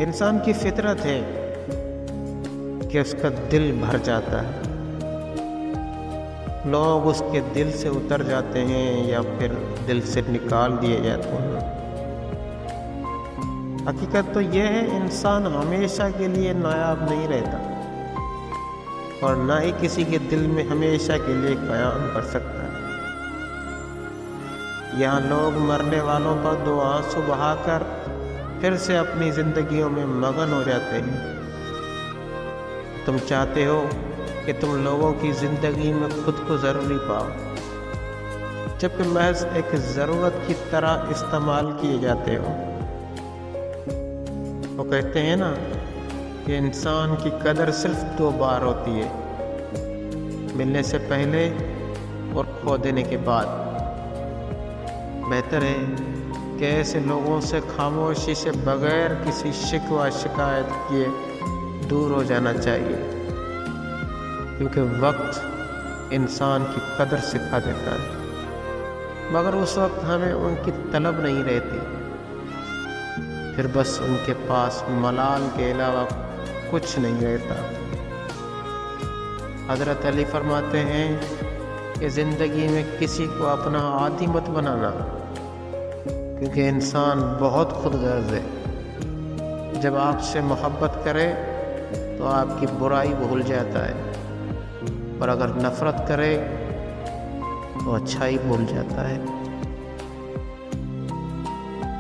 انسان کی فطرت ہے کہ اس کا دل بھر جاتا ہے، لوگ اس کے دل سے اتر جاتے ہیں یا پھر دل سے نکال دیے جاتے ہیں۔ حقیقت تو یہ ہے انسان ہمیشہ کے لیے نایاب نہیں رہتا، اور نہ ہی کسی کے دل میں ہمیشہ کے لیے قیام کر سکتا ہے۔ یہاں لوگ مرنے والوں پر دو آنسو بہا کر پھر سے اپنی زندگیوں میں مگن ہو جاتے ہیں۔ تم چاہتے ہو کہ تم لوگوں کی زندگی میں خود کو ضروری پاؤ، جبکہ محض ایک ضرورت کی طرح استعمال کیے جاتے ہو۔ وہ کہتے ہیں نا کہ انسان کی قدر صرف دو بار ہوتی ہے، ملنے سے پہلے اور کھو دینے کے بعد۔ بہتر ہے کہ ایسے لوگوں سے خاموشی سے بغیر کسی شکوہ شکایت کیے دور ہو جانا چاہیے، کیونکہ وقت انسان کی قدر سکھا دیتا ہے، مگر اس وقت ہمیں ان کی طلب نہیں رہتی، پھر بس ان کے پاس ملال کے علاوہ کچھ نہیں رہتا۔ حضرت علی فرماتے ہیں کہ زندگی میں کسی کو اپنا عادی مت بنانا، کیونکہ انسان بہت خود غرض ہے۔ جب آپ سے محبت کرے تو آپ کی برائی بھول جاتا ہے، اور اگر نفرت کرے تو اچھائی بھول جاتا ہے۔